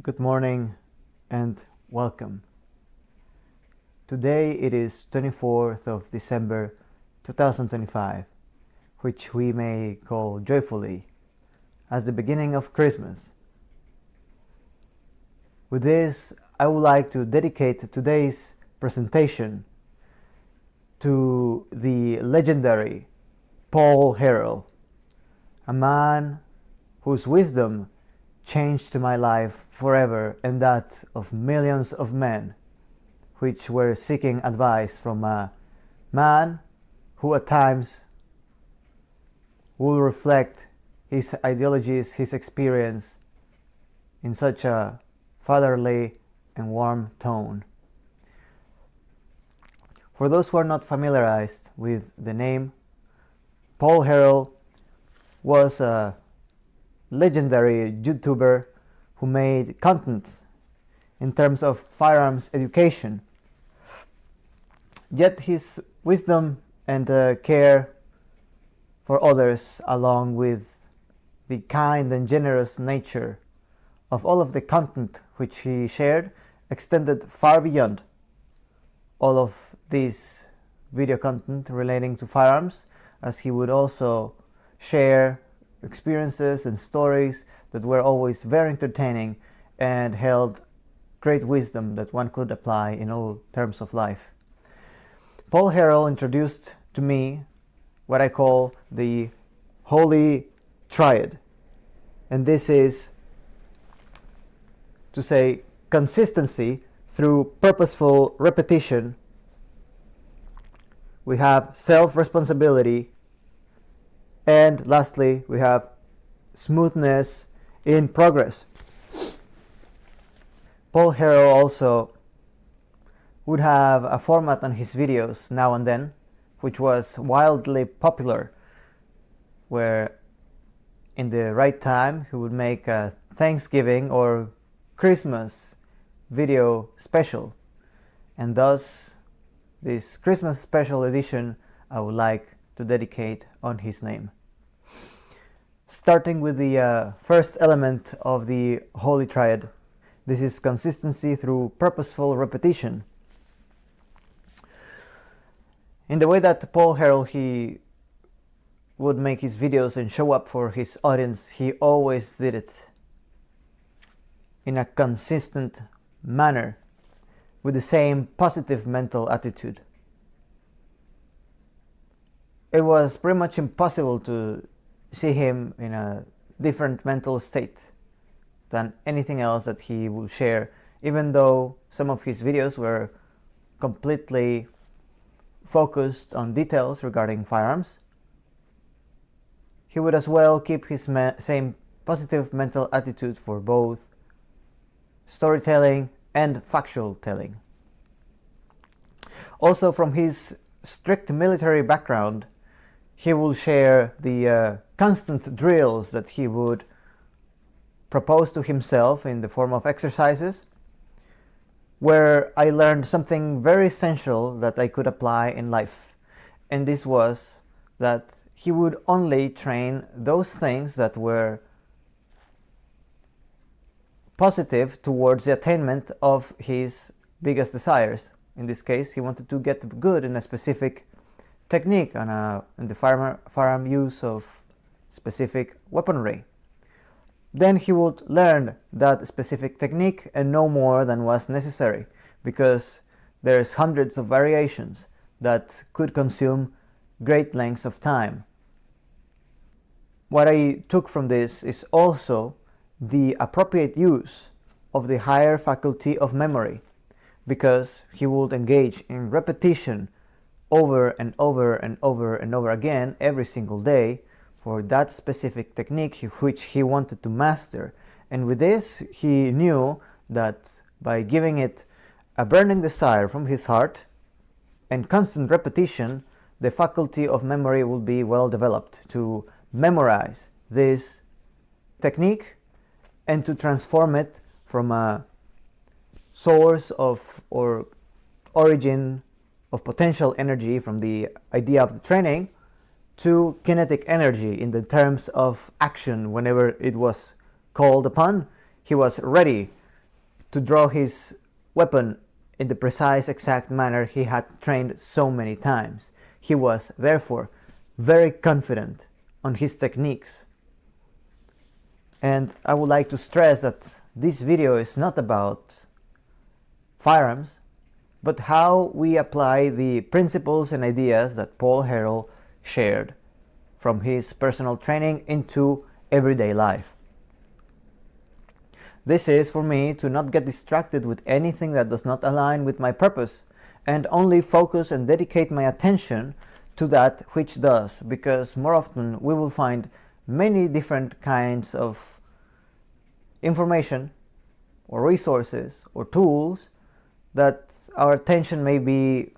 Good morning and welcome. Today it is 24th of December 2025, which we may call joyfully as the beginning of Christmas. With this, I would like to dedicate today's presentation to the legendary Paul Harrell, a man whose wisdom changed my life forever and that of millions of men, which were seeking advice from a man who at times will reflect his ideologies, his experience in such a fatherly and warm tone. For those who are not familiarized with the name, Paul Harrell was a legendary YouTuber who made content in terms of firearms education. Yet his wisdom and care for others, along with the kind and generous nature of all of the content which he shared, extended far beyond all of this video content relating to firearms, as he would also share experiences and stories that were always very entertaining and held great wisdom that one could apply in all terms of life. Paul Harrell introduced to me what I call the Holy Triad, and this is to say consistency through purposeful repetition. We have self-responsibility, and lastly, we have smoothness in progress. Paul Harrell also would have a format on his videos now and then, which was wildly popular, where in the right time he would make a Thanksgiving or Christmas video special. And thus, this Christmas special edition I would like to dedicate on his name. Starting with the first element of the Holy Triad. This is consistency through purposeful repetition. In the way that Paul Harrell he would make his videos and show up for his audience, he always did it in a consistent manner with the same positive mental attitude. It was pretty much impossible to see him in a different mental state than anything else that he would share, even though some of his videos were completely focused on details regarding firearms. He would as well keep his same positive mental attitude for both storytelling and factual telling. Also, from his strict military background, he will share the constant drills that he would propose to himself in the form of exercises, where I learned something very essential that I could apply in life. And this was that he would only train those things that were positive towards the attainment of his biggest desires. In this case, he wanted to get good in a specific technique in the firearm use of specific weaponry. Then he would learn that specific technique and no more than was necessary, because there's hundreds of variations that could consume great lengths of time. What I took from this is also the appropriate use of the higher faculty of memory, because he would engage in repetition over and over and over and over again every single day for that specific technique which he wanted to master. And with this, he knew that by giving it a burning desire from his heart and constant repetition, the faculty of memory will be well developed to memorize this technique and to transform it from a source of or origin of potential energy from the idea of the training to kinetic energy in the terms of action. Whenever it was called upon, he was ready to draw his weapon in the precise exact manner he had trained so many times. He was therefore very confident on his techniques. And I would like to stress that this video is not about firearms, but how we apply the principles and ideas that Paul Harrell shared from his personal training into everyday life. This is for me to not get distracted with anything that does not align with my purpose, and only focus and dedicate my attention to that which does, because more often we will find many different kinds of information or resources or tools that our attention may be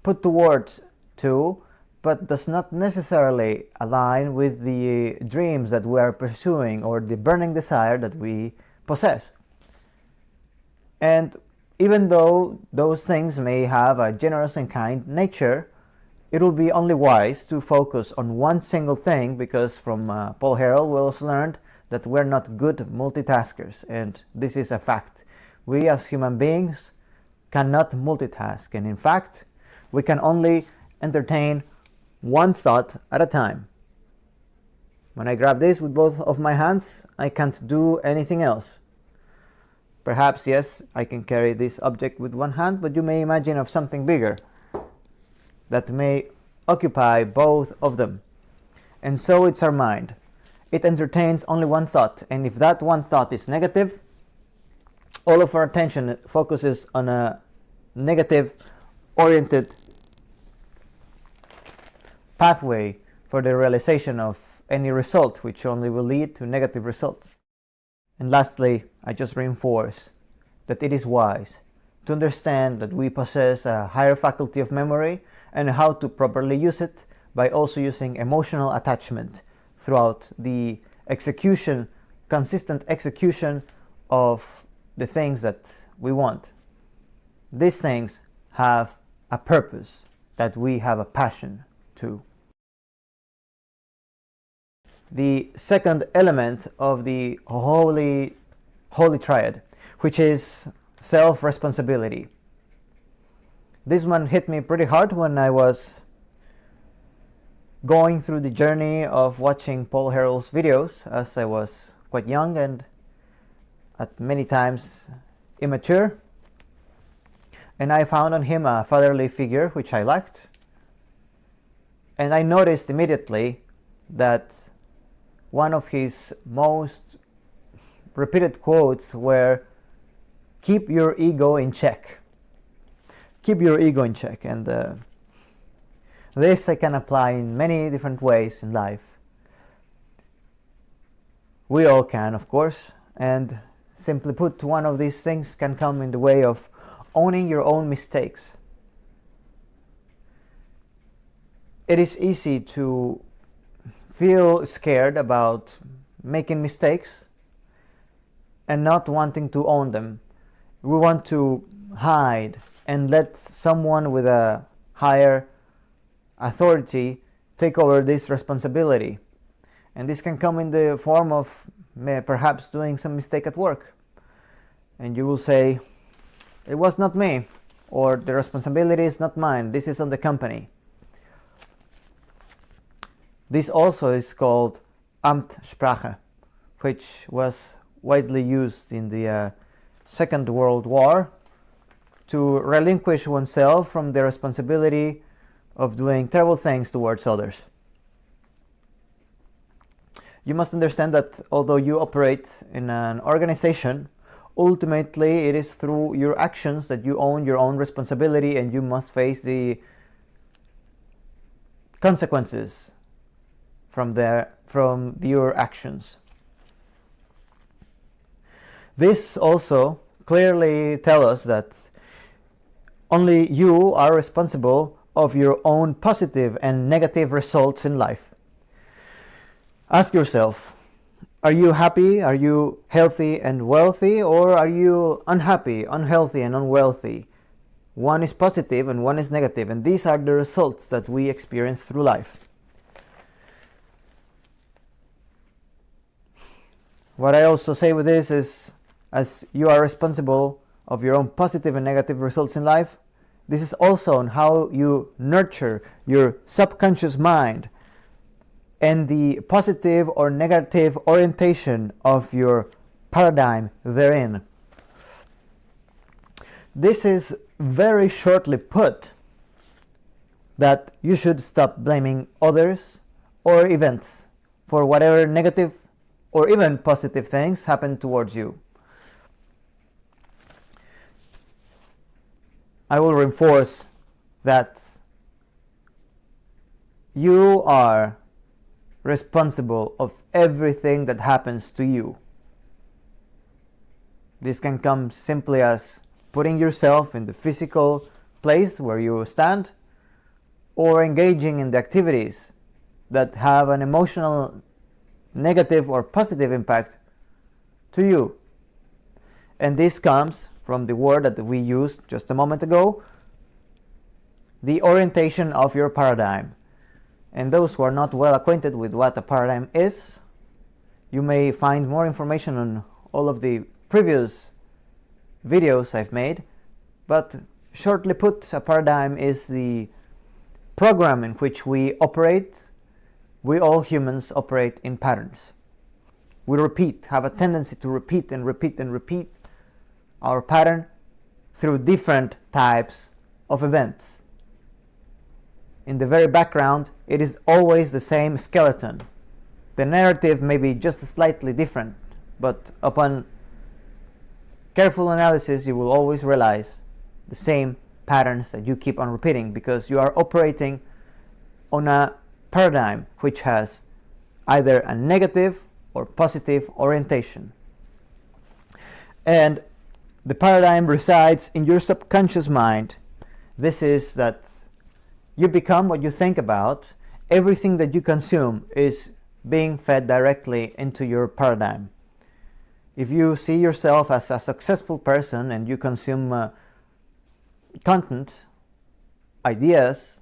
put towards to, but does not necessarily align with the dreams that we are pursuing or the burning desire that we possess. And even though those things may have a generous and kind nature, it will be only wise to focus on one single thing, because from Paul Harrell we also learned that we're not good multitaskers, and this is a fact. We as human beings cannot multitask, and in fact we can only entertain one thought at a time. When I grab this with both of my hands, I can't do anything else. Perhaps, yes, I can carry this object with one hand, but you may imagine of something bigger that may occupy both of them. And so it's our mind. It entertains only one thought, and if that one thought is negative, all of our attention focuses on a negative oriented pathway for the realization of any result, which only will lead to negative results. And lastly, I just reinforce that it is wise to understand that we possess a higher faculty of memory and how to properly use it by also using emotional attachment throughout the execution, consistent execution of the things that we want. These things have a purpose that we have a passion to. The second element of the Holy Triad, which is self-responsibility. This one hit me pretty hard when I was going through the journey of watching Paul Harrell's videos, as I was quite young and at many times immature. And I found on him a fatherly figure which I liked. And I noticed immediately that one of his most repeated quotes were, "Keep your ego in check." Keep your ego in check. And this I can apply in many different ways in life. We all can, of course. And simply put, one of these things can come in the way of owning your own mistakes. It is easy to feel scared about making mistakes and not wanting to own them. We want to hide and let someone with a higher authority take over this responsibility. And this can come in the form of perhaps doing some mistake at work. And you will say, "It was not me," or "The responsibility is not mine, this is on the company." This also is called Amtssprache, which was widely used in the Second World War to relinquish oneself from the responsibility of doing terrible things towards others. You must understand that although you operate in an organization, ultimately it is through your actions that you own your own responsibility, and you must face the consequences from your actions. This also clearly tells us that only you are responsible of your own positive and negative results in life. Ask yourself, are you happy, are you healthy and wealthy, or are you unhappy, unhealthy and unwealthy? One is positive and one is negative, and these are the results that we experience through life. What I also say with this is, as you are responsible of your own positive and negative results in life, this is also on how you nurture your subconscious mind and the positive or negative orientation of your paradigm therein. This is very shortly put that you should stop blaming others or events for whatever negative or even positive things happen towards you. I will reinforce that you are responsible of everything that happens to you. This can come simply as putting yourself in the physical place where you stand, or engaging in the activities that have an emotional negative or positive impact to you. And this comes from the word that we used just a moment ago, the orientation of your paradigm. And those who are not well acquainted with what a paradigm is, you may find more information on all of the previous videos I've made, but shortly put, a paradigm is the program in which we operate. We all humans operate in patterns. We have a tendency to repeat and repeat and repeat our pattern through different types of events. In the very background, it is always the same skeleton. The narrative may be just slightly different, but upon careful analysis, you will always realize the same patterns that you keep on repeating, because you are operating on a paradigm which has either a negative or positive orientation. And the paradigm resides in your subconscious mind. This is that you become what you think about. Everything that you consume is being fed directly into your paradigm. If you see yourself as a successful person and you consume content, ideas,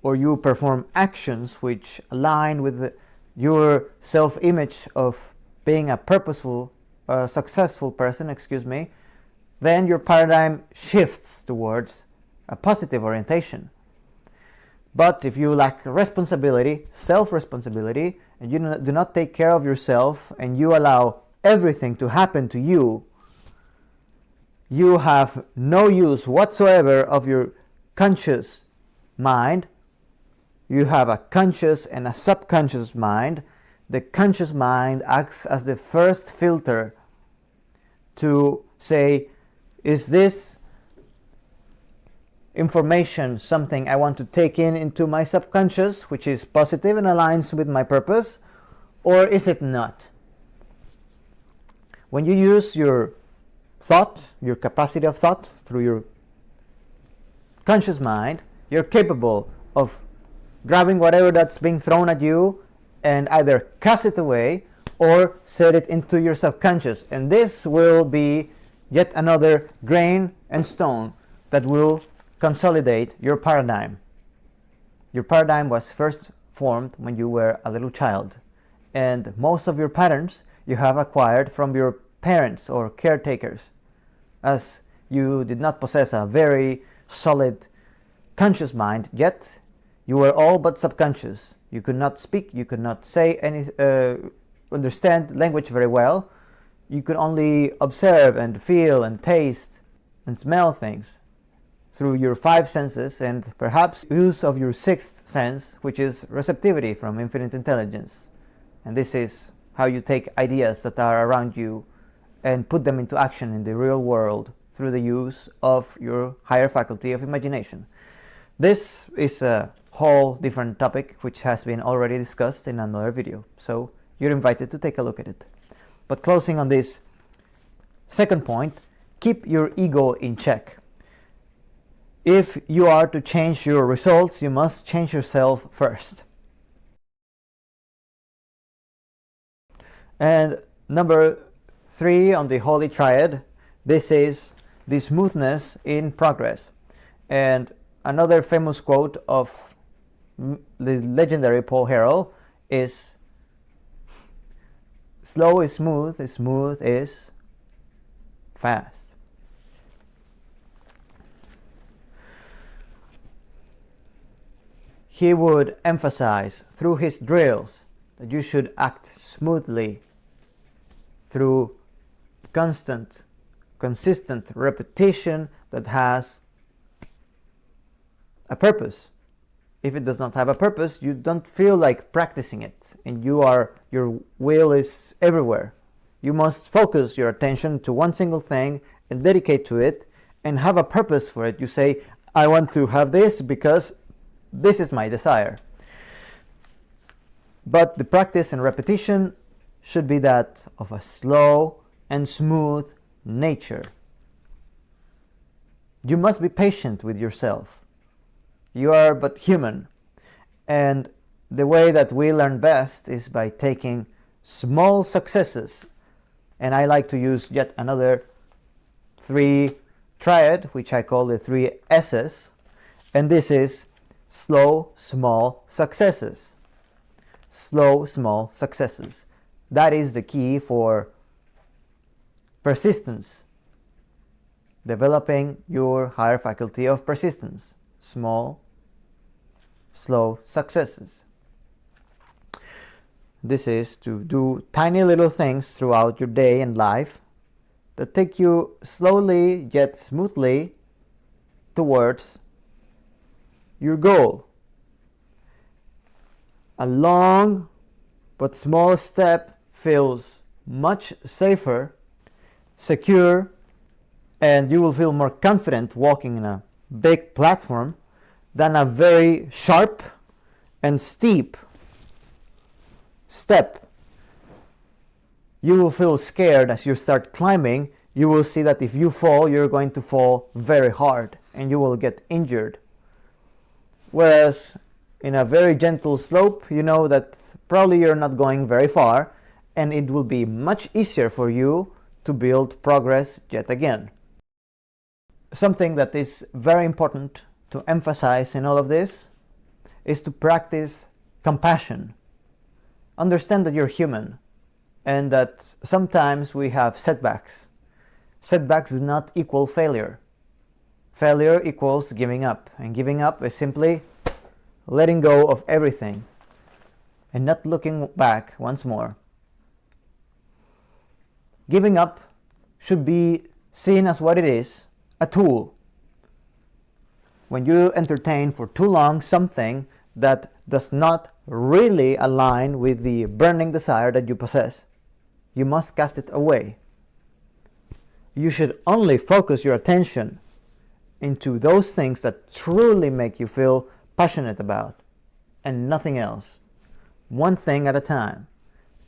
or you perform actions which align with your self-image of being a purposeful, successful person, then your paradigm shifts towards a positive orientation. But if you lack responsibility, self-responsibility, and you do not take care of yourself, and you allow everything to happen to you, you have no use whatsoever of your conscious mind. You have a conscious and a subconscious mind. The conscious mind acts as the first filter to say, is this information something I want to take into my subconscious, which is positive and aligns with my purpose, or is it not? When you use your thought, your capacity of thought through your conscious mind, you're capable of grabbing whatever that's being thrown at you and either cast it away or set it into your subconscious. And this will be yet another grain and stone that will consolidate your paradigm. Your paradigm was first formed when you were a little child, and most of your patterns you have acquired from your parents or caretakers, as you did not possess a very solid conscious mind yet. You were all but subconscious. You could not speak, you could not say any, understand language very well. You could only observe and feel and taste and smell things through your 5 senses, and perhaps use of your 6th sense, which is receptivity from infinite intelligence. And this is how you take ideas that are around you and put them into action in the real world through the use of your higher faculty of imagination. This is a whole different topic which has been already discussed in another video, so you're invited to take a look at it. But closing on this second point, keep your ego in check. If you are to change your results, you must change yourself first. And number 3 on the Holy Triad, this is the smoothness in progress. And another famous quote of the legendary Paul Harrell is, slow is smooth is fast. He would emphasize through his drills that you should act smoothly through consistent repetition that has a purpose. If it does not have a purpose, you don't feel like practicing it, and your will is everywhere. You must focus your attention to one single thing and dedicate to it and have a purpose for it. You say, I want to have this because this is my desire. But the practice and repetition should be that of a slow and smooth nature. You must be patient with yourself. You are but human, and the way that we learn best is by taking small successes. And I like to use yet another 3 triad, which I call the 3 S's, and this is slow, small successes. Slow, small successes. That is the key for persistence, developing your higher faculty of persistence. Small, slow successes. This is to do tiny little things throughout your day and life that take you slowly yet smoothly towards your goal. A long but small step feels much safer, secure, and you will feel more confident walking in a big platform than a very sharp and steep step. You will feel scared as you start climbing. You will see that if you fall, you're going to fall very hard and you will get injured. Whereas in a very gentle slope, you know that probably you're not going very far, and it will be much easier for you to build progress yet again. Something that is very important to emphasize in all of this is to practice compassion. Understand that you're human and that sometimes we have setbacks. Setbacks do not equal failure. Failure equals giving up, and giving up is simply letting go of everything and not looking back once more. Giving up should be seen as what it is, a tool. When you entertain for too long something that does not really align with the burning desire that you possess, you must cast it away. You should only focus your attention into those things that truly make you feel passionate about, and nothing else. One thing at a time.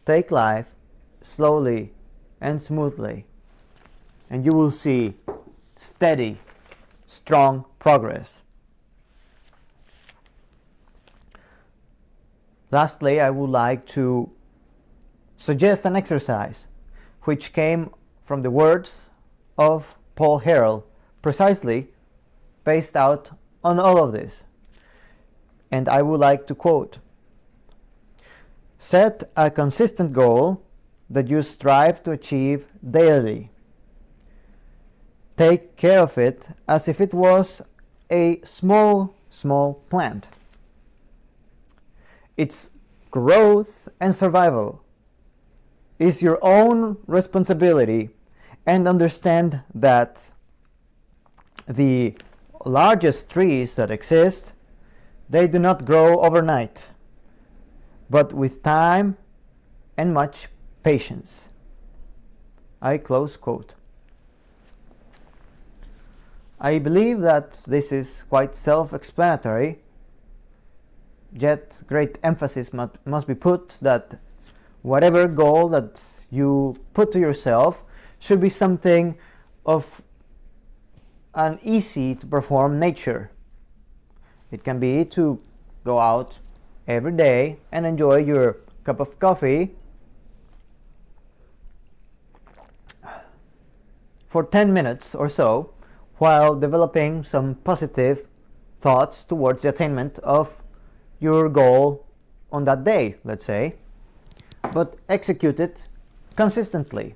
Take life slowly and smoothly, and you will see steady, strong progress. Lastly, I would like to suggest an exercise which came from the words of Paul Harrell, precisely based out on all of this. And I would like to quote, "Set a consistent goal that you strive to achieve daily. Take care of it as if it was a small plant. Its growth and survival is your own responsibility, and understand that the largest trees that exist, they do not grow overnight, but with time and much patience." I close quote. I believe that this is quite self-explanatory, yet great emphasis must be put that whatever goal that you put to yourself should be something of an easy to perform nature. It can be to go out every day and enjoy your cup of coffee for 10 minutes or so while developing some positive thoughts towards the attainment of your goal on that day, let's say, but execute it consistently.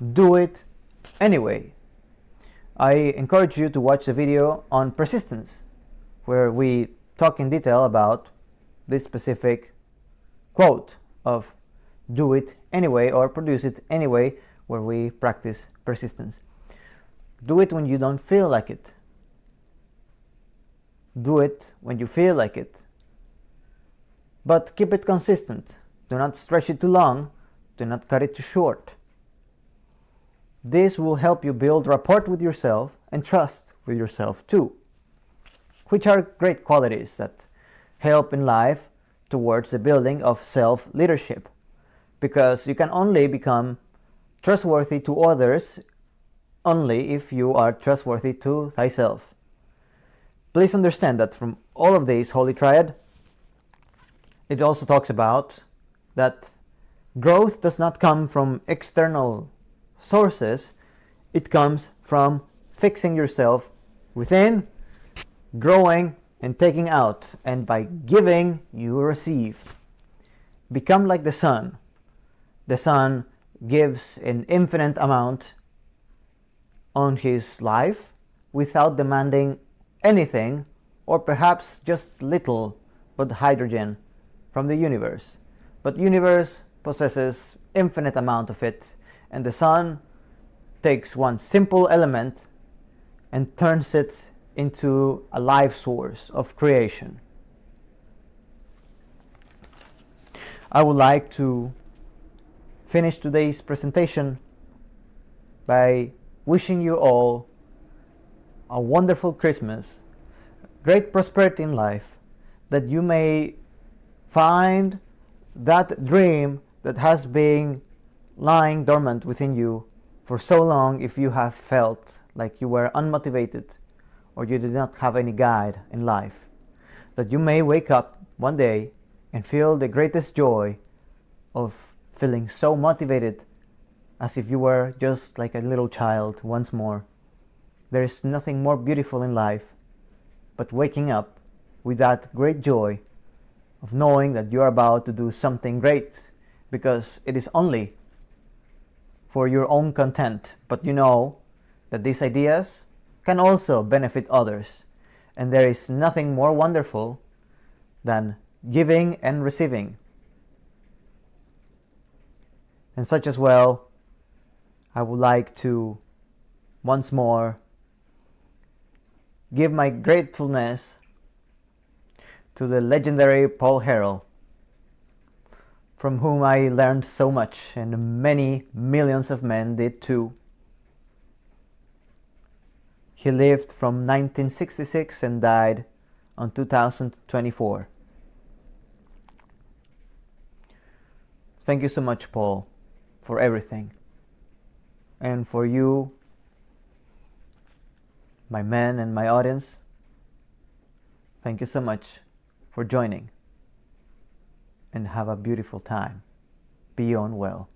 do it anyway. I encourage you to watch the video on persistence, where we talk in detail about this specific quote of do it anyway or produce it anyway, where we practice persistence. Do it when you don't feel like it. Do it when you feel like it. But keep it consistent. Do not stretch it too long. Do not cut it too short. This will help you build rapport with yourself and trust with yourself too, which are great qualities that help in life towards the building of self-leadership, because you can only become trustworthy to others only if you are trustworthy to thyself. Please understand that from all of these Holy Triad, it also talks about that growth does not come from external sources. It comes from fixing yourself within, growing and taking out, and by giving you receive. Become like the sun. The sun gives an infinite amount on his life without demanding anything, or perhaps just little but hydrogen from the universe. But universe possesses infinite amount of it, and the sun takes one simple element and turns it into a life source of creation. I would like to finish today's presentation by wishing you all a wonderful Christmas, great prosperity in life, that you may find that dream that has been lying dormant within you for so long, if you have felt like you were unmotivated or you did not have any guide in life, that you may wake up one day and feel the greatest joy of feeling so motivated as if you were just like a little child once more. There is nothing more beautiful in life but waking up with that great joy of knowing that you are about to do something great, because it is only for your own content, but you know that these ideas can also benefit others, and there is nothing more wonderful than giving and receiving. And such as well, I would like to once more give my gratefulness to the legendary Paul Harrell, from whom I learned so much, and many millions of men did too. He lived from 1966 and died on 2024. Thank you so much, Paul, for everything. And for you, my men and my audience, thank you so much for joining. And have a beautiful time. Be on well.